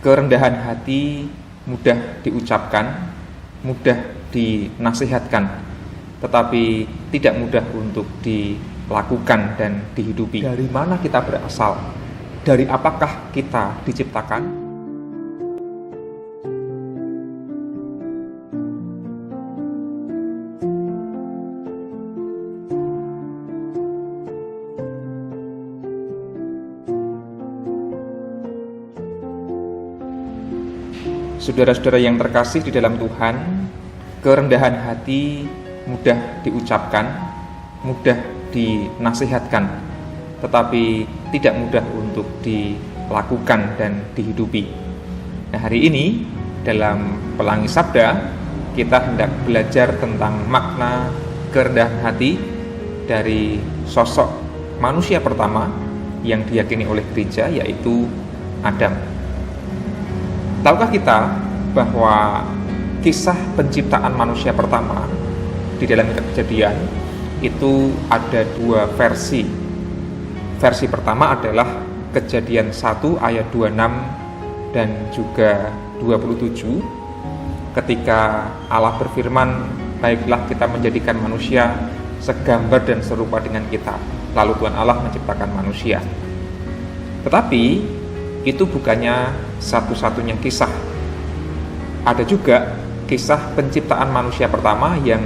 Kerendahan hati mudah diucapkan, mudah dinasihatkan, tetapi tidak mudah untuk dilakukan dan dihidupi. Dari mana kita berasal? Dari apakah kita diciptakan? Saudara-saudara yang terkasih di dalam Tuhan, kerendahan hati mudah diucapkan, mudah dinasihatkan, tetapi tidak mudah untuk dilakukan dan dihidupi. Nah, hari ini dalam Pelangi Sabda kita hendak belajar tentang makna kerendahan hati dari sosok manusia pertama yang diyakini oleh gereja, yaitu Adam. Tahukah kita bahwa kisah penciptaan manusia pertama di dalam Kejadian itu ada dua versi. Versi pertama adalah Kejadian 1 ayat 26 dan juga 27, ketika Allah berfirman, "Baiklah kita menjadikan manusia segambar dan serupa dengan kita." Lalu Tuhan Allah menciptakan manusia. Tetapi itu bukannya satu-satunya kisah. Ada juga kisah penciptaan manusia pertama yang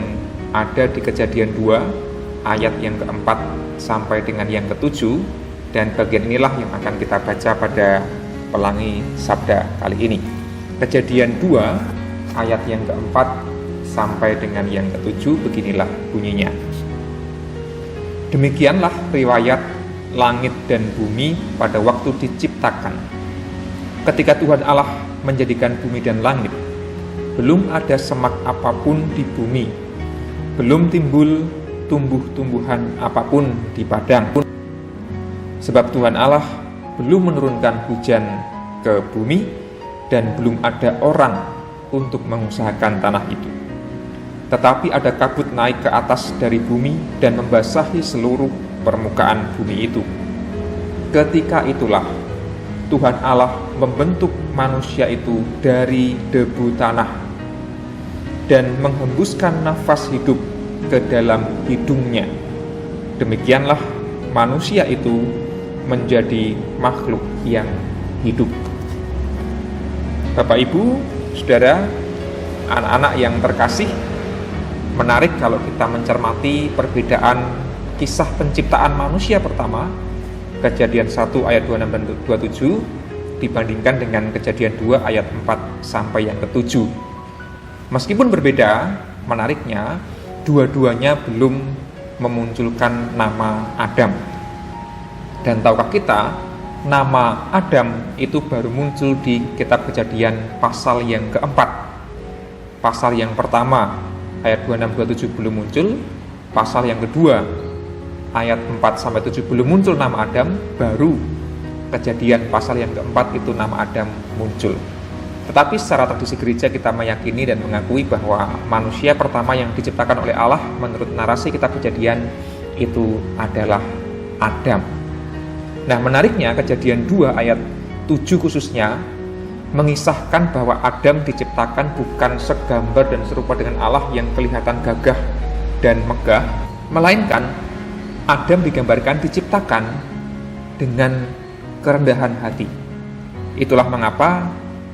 ada di Kejadian 2 ayat yang keempat sampai dengan yang ketujuh, dan bagian inilah yang akan kita baca pada Pelangi Sabda kali ini. Kejadian 2 ayat yang keempat sampai dengan yang ketujuh, beginilah bunyinya. Demikianlah riwayat langit dan bumi pada waktu diciptakan. Ketika Tuhan Allah menjadikan bumi dan langit, belum ada semak apapun di bumi, belum timbul tumbuh-tumbuhan apapun di padang. Sebab Tuhan Allah belum menurunkan hujan ke bumi, dan belum ada orang untuk mengusahakan tanah itu. Tetapi ada kabut naik ke atas dari bumi dan membasahi seluruh permukaan bumi itu. Ketika itulah Tuhan Allah membentuk manusia itu dari debu tanah dan menghembuskan nafas hidup ke dalam hidungnya. Demikianlah manusia itu menjadi makhluk yang hidup. Bapak, Ibu, Saudara, anak-anak yang terkasih, menarik kalau kita mencermati perbedaan kisah penciptaan manusia pertama, Kejadian 1 ayat 26 dan 27, dibandingkan dengan Kejadian 2 ayat 4 sampai yang ke-7. Meskipun berbeda, menariknya dua-duanya belum memunculkan nama Adam. Dan tahukah kita, nama Adam itu baru muncul di kitab Kejadian pasal yang keempat. Pasal yang pertama ayat 26-27 belum muncul, pasal yang kedua ayat 4-7 belum muncul nama Adam, baru Kejadian pasal yang keempat itu nama Adam muncul. Tetapi secara tradisi gereja kita meyakini dan mengakui bahwa manusia pertama yang diciptakan oleh Allah menurut narasi kitab Kejadian itu adalah Adam. Nah, menariknya Kejadian 2 ayat 7 khususnya mengisahkan bahwa Adam diciptakan bukan segambar dan serupa dengan Allah yang kelihatan gagah dan megah, melainkan Adam digambarkan diciptakan dengan kerendahan hati. Itulah mengapa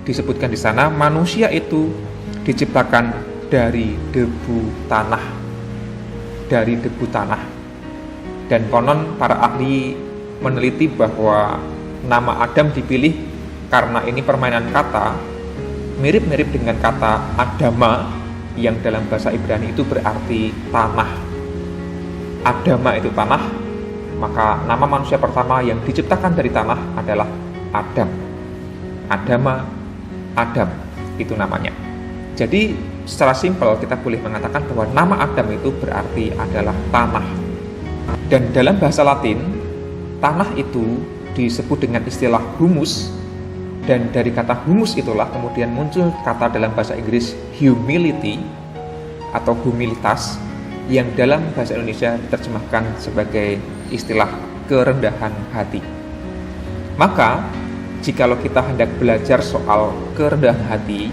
disebutkan di sana manusia itu diciptakan dari debu tanah. Dari debu tanah. Dan konon para ahli meneliti bahwa nama Adam dipilih karena ini permainan kata, mirip-mirip dengan kata Adama yang dalam bahasa Ibrani itu berarti tanah. Adama itu tanah, maka nama manusia pertama yang diciptakan dari tanah adalah Adam. Adama, Adam, itu namanya. Jadi secara simpel kita boleh mengatakan bahwa nama Adam itu berarti adalah tanah. Dan dalam bahasa Latin, tanah itu disebut dengan istilah humus, dan dari kata humus itulah kemudian muncul kata dalam bahasa Inggris humility atau humilitas, yang dalam bahasa Indonesia diterjemahkan sebagai istilah kerendahan hati. Maka jikalau kita hendak belajar soal kerendahan hati,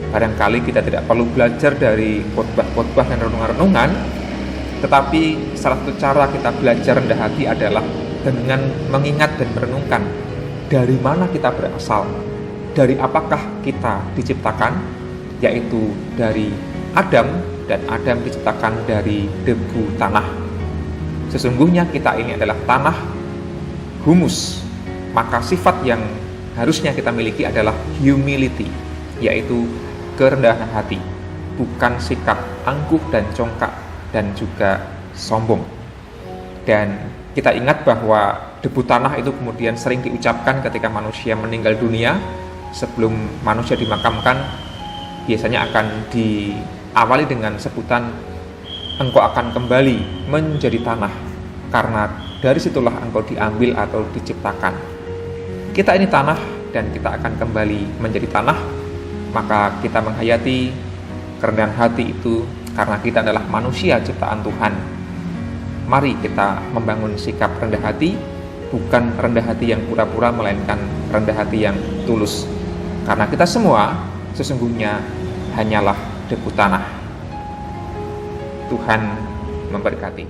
barangkali kita tidak perlu belajar dari khotbah-khotbah dan renungan-renungan, tetapi salah satu cara kita belajar rendah hati adalah dengan mengingat dan merenungkan dari mana kita berasal, dari apakah kita diciptakan, yaitu dari Adam, dan Adam diciptakan dari debu tanah. Sesungguhnya kita ini adalah tanah, humus, maka sifat yang harusnya kita miliki adalah humility, yaitu kerendahan hati, bukan sikap angkuh dan congkak dan juga sombong. Dan kita ingat bahwa debu tanah itu kemudian sering diucapkan ketika manusia meninggal dunia. Sebelum manusia dimakamkan, biasanya akan diawali dengan sebutan, engkau akan kembali menjadi tanah, karena dari situlah engkau diambil atau diciptakan. Kita ini tanah dan kita akan kembali menjadi tanah, maka kita menghayati kerendahan hati itu karena kita adalah manusia ciptaan Tuhan. Mari kita membangun sikap rendah hati, bukan rendah hati yang pura-pura, melainkan rendah hati yang tulus. Karena kita semua sesungguhnya hanyalah debu tanah. Tuhan memberkati.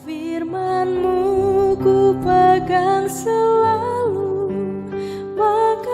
Firman-Mu ku pegang selalu, maka